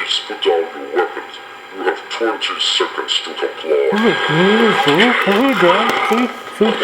Please put down your weapons. You have 20 seconds to comply. You now have 15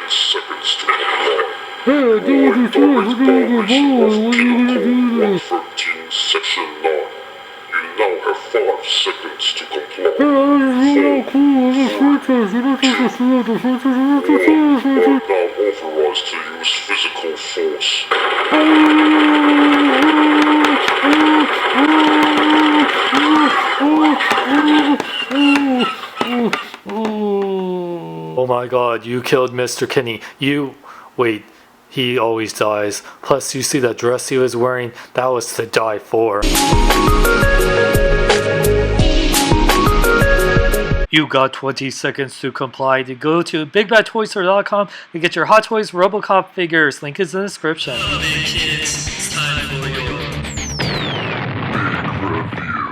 seconds to comply. Article 13, Section 9. You now have 5 seconds to comply. 4, 3, 2, 1. You are now authorized to use physical force. Oh my god, you killed Mr. Kinney. Wait, he always dies. Plus, you see that dress he was wearing? That was to die for. You got 20 seconds to comply to go to BigBadToyStore.com to get your Hot Toys RoboCop figures. Link is in the description.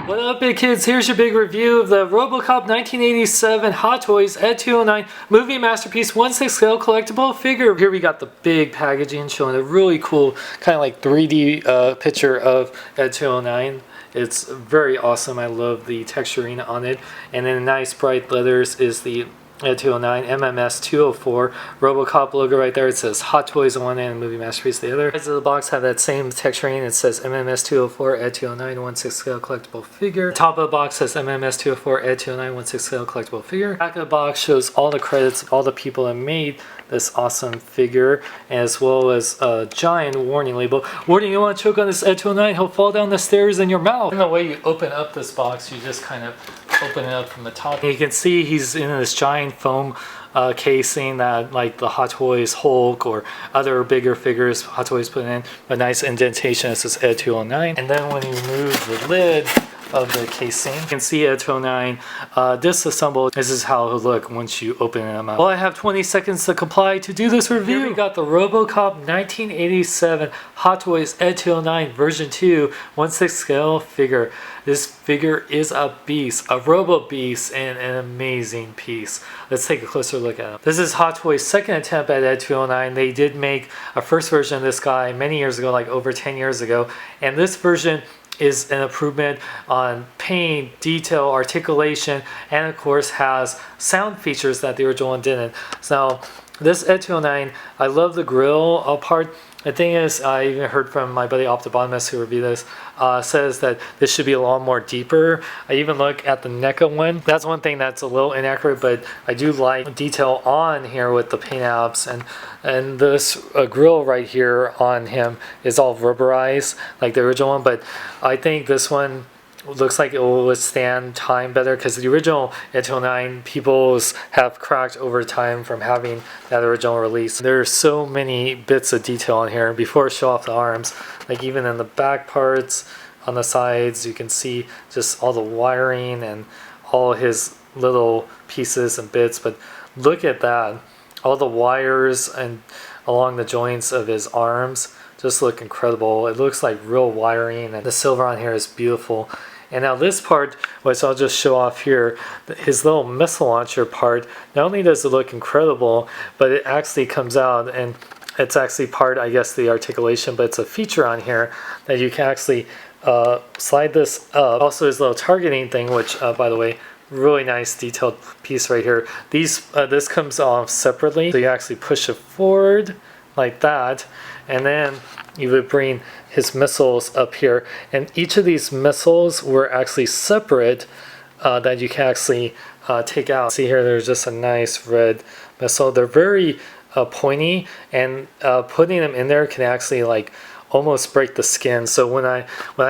What up, big kids? Here's your big review of the RoboCop 1987 Hot Toys ED-209 movie masterpiece 1/6 scale collectible figure. Here we got the big packaging showing a really cool kind of like 3D picture of ED-209. It's very awesome. I love the texturing on it. And then nice bright letters is the ED-209 MMS 204 RoboCop logo right there. It says Hot Toys on one end and Movie Masterpiece the other. Sides of the box have that same texturing. It says MMS 204 ED-209 1/6 scale collectible figure. Top of the box says MMS 204 ED-209 1/6 scale collectible figure. Back of the box shows all the credits of all the people that made this awesome figure, as well as a giant warning label. Warning, you want to choke on this ED-209, he'll fall down the stairs in your mouth. And the way you open up this box, you just kind of open it up from the top. And you can see he's in this giant foam casing that like the Hot Toys Hulk or other bigger figures Hot Toys put in. A nice indentation that says ED-209. And then when you move the lid of the casing, you can see ED-209 disassembled. This is how it'll look once you open them up. Well, I have 20 seconds to comply to do this review. Here we got the RoboCop 1987 Hot Toys ED-209 version 2 1/6 scale figure. This figure is a beast, a robo beast, and an amazing piece. Let's take a closer look at it. This is Hot Toys' second attempt at ED-209. They did make a first version of this guy many years ago, like over 10 years ago, and this version is an improvement on paint, detail, articulation, and of course has sound features that the original one didn't. So this ED-209, I love the grill part. The thing is, I even heard from my buddy Optibotimus who reviewed this, says that this should be a lot more deeper. I even look at the NECA one. That's one thing that's a little inaccurate, but I do like detail on here with the paint apps, and this grill right here on him is all rubberized like the original one, but I think this one looks like it will withstand time better, because the original ED-209 peoples have cracked over time from having that original release. There's so many bits of detail on here. Before I show off the arms, like even in the back parts on the sides, you can see just all the wiring and all his little pieces and bits. But look at that, all the wires and along the joints of his arms just look incredible. It looks like real wiring, and the silver on here is beautiful. And now this part, which I'll just show off here, his little missile launcher part, not only does it look incredible, but it actually comes out, and it's actually part, I guess, the articulation, but it's a feature on here that you can actually slide this up. Also his little targeting thing, which by the way, really nice detailed piece right here. This comes off separately, so you actually push it forward like that, and then you would bring his missiles up here, and each of these missiles were actually separate that you can actually take out. See here, there's just a nice red missile. They're very pointy, and putting them in there can actually like almost break the skin. So when I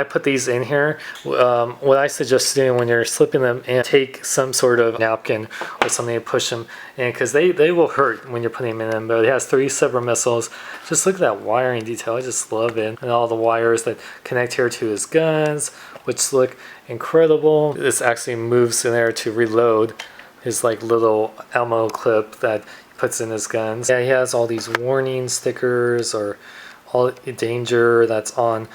put these in here, what I suggest doing when you're slipping them in, take some sort of napkin or something to push them in, because they will hurt when you're putting them in. But it has 3 separate missiles. Just look at that wiring detail. I just love it. And all the wires that connect here to his guns, which look incredible. This actually moves in there to reload his like little ammo clip that he puts in his guns. Yeah, he has all these warning stickers or all danger that's on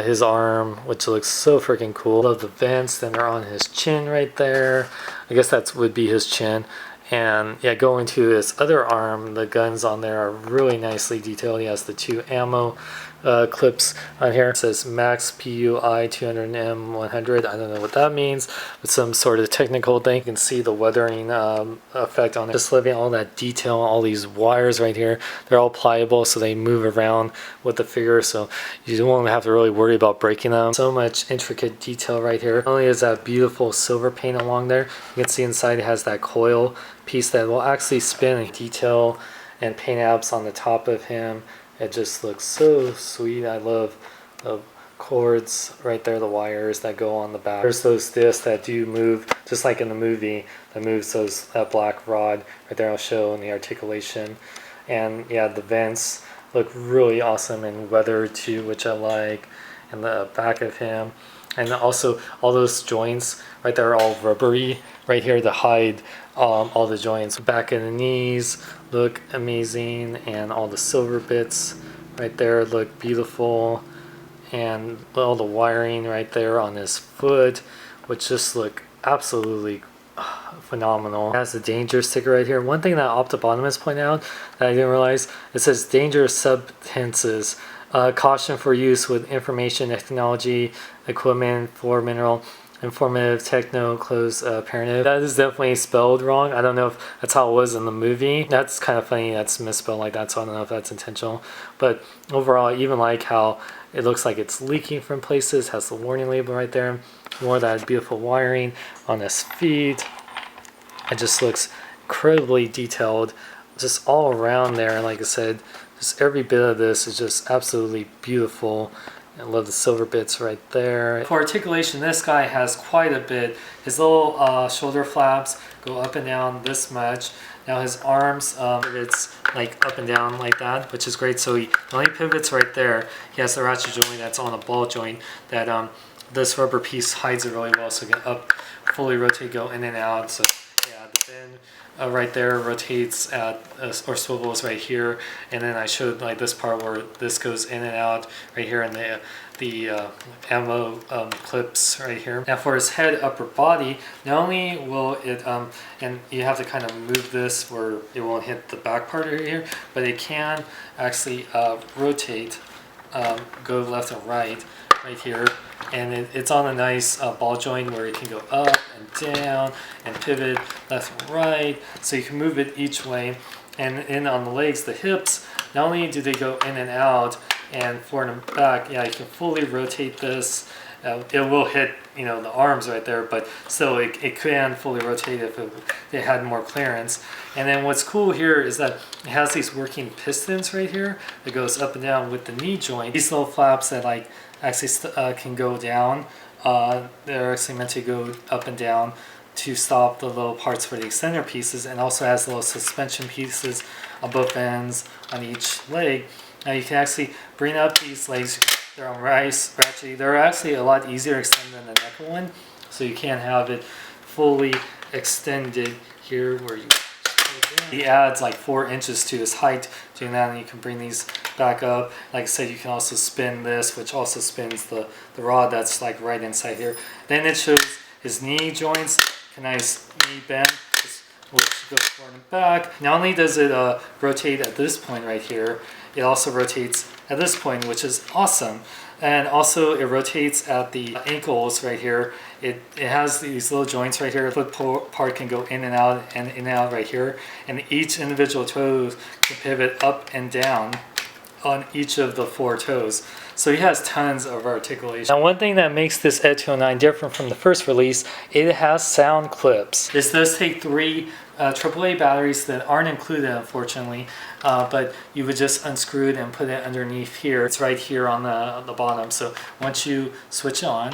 his arm, which looks so freaking cool. Love the vents, then they're on his chin right there. I guess that would be his chin. And yeah, going to his other arm, the guns on there are really nicely detailed. He has the 2 ammo clips on here. It says Max PUI 200M100. I don't know what that means, but some sort of technical thing. You can see the weathering effect on it. Just living all that detail, all these wires right here. They're all pliable, so they move around with the figure, so you won't have to really worry about breaking them. So much intricate detail right here. Not only is that beautiful silver paint along there, you can see inside it has that coil piece that will actually spin, and detail and paint apps on the top of him. It just looks so sweet. I love the cords right there, the wires that go on the back. There's those discs that do move, just like in the movie, that moves that black rod right there. I'll show in the articulation. And yeah, the vents look really awesome and weathered too, which I like. And the back of him, and also all those joints right there are all rubbery right here to hide all the joints. Back of the knees look amazing, and all the silver bits right there look beautiful, and all the wiring right there on his foot, which just look absolutely phenomenal. It has the danger sticker right here. One thing that Optobotomist pointed out that I didn't realize, it says dangerous substances. Caution for use with information technology equipment for mineral informative techno close parentive. That is definitely spelled wrong. I don't know if that's how it was in the movie. That's kind of funny that's misspelled like that, so I don't know if that's intentional. But overall, I even like how it looks like it's leaking from places. Has the warning label right there. More of that beautiful wiring on his feet. It just looks incredibly detailed just all around there. And like I said, just every bit of this is just absolutely beautiful. I love the silver bits right there. For articulation, this guy has quite a bit. His little shoulder flaps go up and down this much. Now his arms pivots like up and down like that, which is great. So he only pivots right there. He has the ratchet joint that's on a ball joint that this rubber piece hides it really well, so it can fully rotate, go in and out. So yeah, the bin right there rotates at or swivels right here, and then I showed like this part where this goes in and out right here in the ammo clips right here. Now for his head upper body, not only will it and you have to kind of move this where it won't hit the back part right here, but it can actually rotate, go left and right here, and it's on a nice ball joint where it can go up and down and pivot left and right, so you can move it each way. And in on the legs, the hips, not only do they go in and out and forward and back, yeah, you can fully rotate this. It will hit, you know, the arms right there, but still it can fully rotate if it had more clearance. And then what's cool here is that it has these working pistons right here that goes up and down with the knee joint. These little flaps that like actually can go down. They're actually meant to go up and down to stop the little parts for the extender pieces, and also has little suspension pieces on both ends on each leg. Now you can actually bring up these legs. They're on ratchet. They're actually a lot easier to extend than the neck one, so you can't have it fully extended here where you. He adds like 4 inches to his height doing that, and you can bring these back up. Like I said, you can also spin this, which also spins the rod that's like right inside here. Then it shows his knee joints, a nice knee bend, which goes forward and back. Not only does it rotate at this point right here, it also rotates at this point, which is awesome. And also it rotates at the ankles right here. It has these little joints right here. The foot part can go in and out right here. And each individual toe can pivot up and down on each of the 4 toes. So he has tons of articulation. Now one thing that makes this ED-209 different from the first release, it has sound clips. This does take 3 AAA batteries that aren't included, unfortunately, but you would just unscrew it and put it underneath here. It's right here on the bottom. So once you switch on,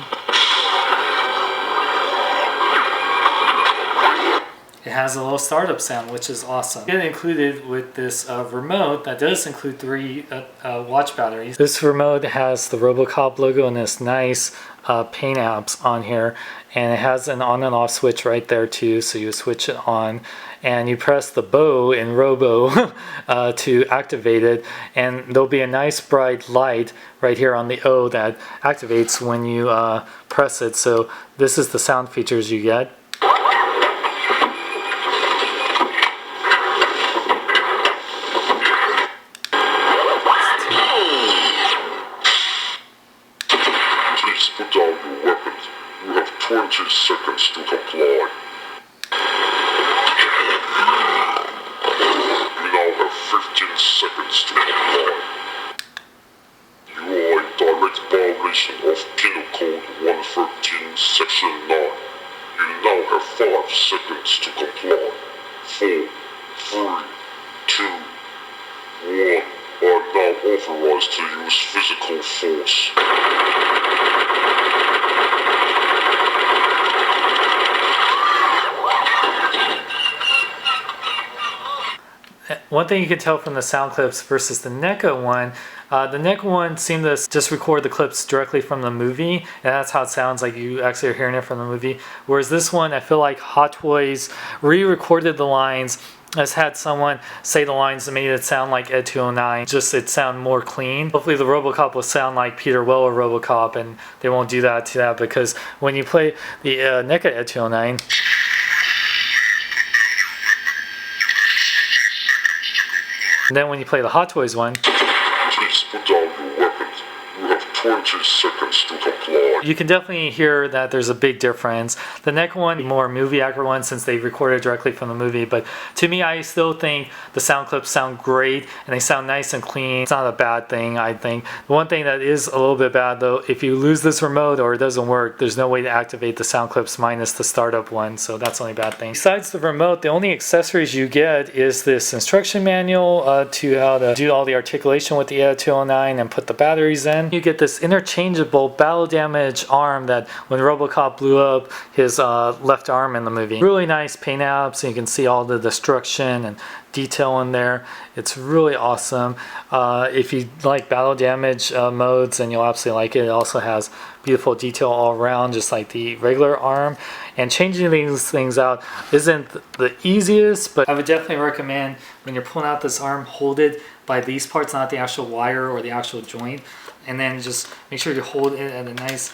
it has a little startup sound, which is awesome. It included with this remote that does include 3 watch batteries. This remote has the RoboCop logo and this nice paint apps on here, and it has an on and off switch right there too, so you switch it on and you press the bow in Robo to activate it, and there'll be a nice bright light right here on the O that activates when you press it. So this is the sound features you get. Please put down your weapons. You have 20 seconds to comply. You now have 15 seconds to comply. You are in direct violation of Penal Code 113, Section 9. You now have 5 seconds to comply. 4, 3, 2, 1. Are now authorized to use physical force. One thing you can tell from the sound clips versus the NECA one, the NECA one seemed to just record the clips directly from the movie, and that's how it sounds, like you actually are hearing it from the movie. Whereas this one, I feel like Hot Toys re-recorded the lines, has had someone say the lines and made it sound like ED-209, just it sound more clean. Hopefully the RoboCop will sound like Peter Weller RoboCop, and they won't do that to that, because when you play the NECA ED-209, and then when you play the Hot Toys one, please put down your weapons. You have 20 seconds to comply. you can definitely hear that there's a big difference. The NECA one, more movie accurate one, since they recorded directly from the movie, but to me, I still think the sound clips sound great and they sound nice and clean. It's not a bad thing, I think. The one thing that is a little bit bad though, if you lose this remote or it doesn't work, there's no way to activate the sound clips minus the startup one, so that's the only bad thing. Besides the remote, the only accessories you get is this instruction manual to how to do all the articulation with the ED-209 and put the batteries in. You get this interchangeable battle damage arm that when RoboCop blew up his left arm in the movie. Really nice paint apps, so you can see all the destruction and detail in there. It's really awesome. If you like battle damage modes, then you'll absolutely like it. It also has beautiful detail all around, just like the regular arm. And changing these things out isn't the easiest, but I would definitely recommend when you're pulling out this arm, hold it by these parts, not the actual wire or the actual joint. And then just make sure you hold it at a nice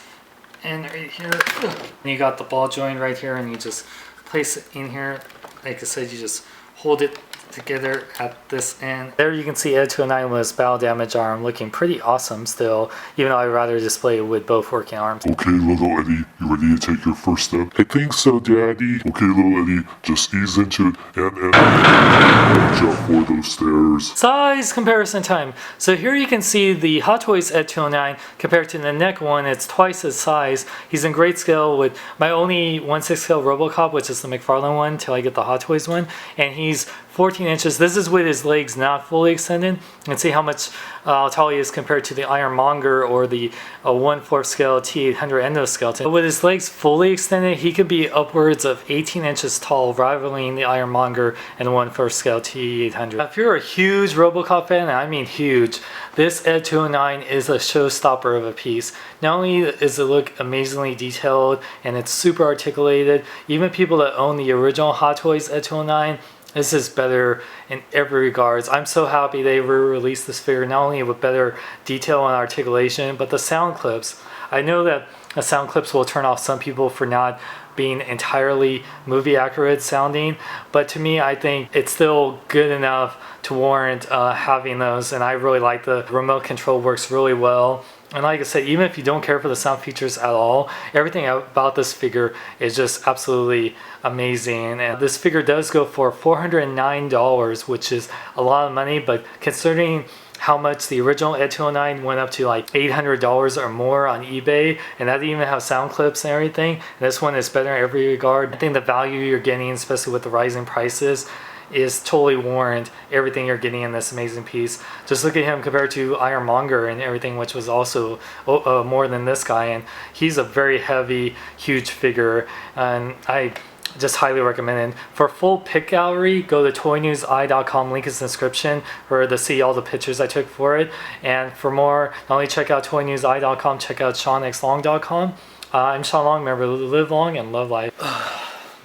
end right here. And you got the ball joint right here, and you just place it in here. Like I said, you just hold it together at this end. There you can see ED-209 with his battle damage arm looking pretty awesome still, even though I'd rather display it with both working arms. Okay, little Eddie, you ready to take your first step? I think so, Daddy. Okay, little Eddie, just ease into it and watch out for those stairs. Size comparison time. So here you can see the Hot Toys ED-209 compared to the NECA one. It's twice his size. He's in great scale with my only 1/6 scale RoboCop, which is the McFarlane one, till I get the Hot Toys one, and he's 14 inches. This is with his legs not fully extended. And see how much tall he is compared to the Ironmonger or the 1/4 scale T800 endoskeleton. But with his legs fully extended, he could be upwards of 18 inches tall, rivaling the Ironmonger and the 1/4 scale T800. If you're a huge RoboCop fan, and I mean huge, this ED-209 is a showstopper of a piece. Not only is it look amazingly detailed and it's super articulated, even people that own the original Hot Toys ED-209, this is better in every regards. I'm so happy they re-released this figure, not only with better detail and articulation, but the sound clips. I know that the sound clips will turn off some people for not being entirely movie accurate sounding, but to me, I think it's still good enough to warrant having those, and I really like the remote control, works really well. And like I said, even if you don't care for the sound features at all, everything about this figure is just absolutely amazing. And this figure does go for $409, which is a lot of money, but considering how much the original ED-209 went up to like $800 or more on eBay, and that didn't even have sound clips and everything, and this one is better in every regard. I think the value you're getting, especially with the rising prices, is totally warrant everything you're getting in this amazing piece. Just look at him compared to Ironmonger and everything, which was also more than this guy, and he's a very heavy, huge figure, and I just highly recommend it. For full pic gallery, go to toynewseye.com, link is in the description, to see all the pictures I took for it. And for more, not only check out toynewseye.com, check out SeanXLong.com. I'm Sean Long, remember, live long and love life.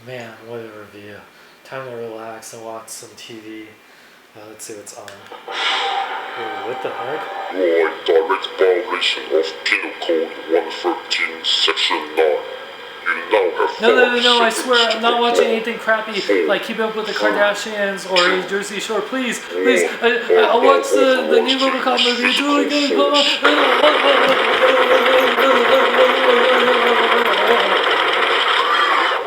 Man, what a review. Time to relax and watch some TV. Let's see what's on. Ooh, what the heck? You are in direct violation of Penal Code 113, Section 9. You now have No, I swear, I'm not watching anything crappy like Keep Up with the Kardashians or Jersey Shore. Please, I'll watch the new RoboCop movie. It's really good. Come on.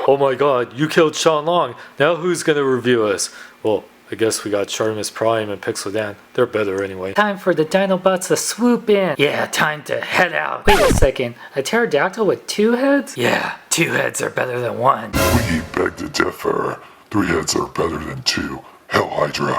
Oh my god, you killed Sean Long. Now who's gonna review us? Well, I guess we got Charmus Prime and Pixel Dan. They're better anyway. Time for the Dinobots to swoop in. Yeah, time to head out. Wait a second, a pterodactyl with 2 heads? Yeah, 2 heads are better than 1. We beg to differ. 3 heads are better than 2. Hell Hydra.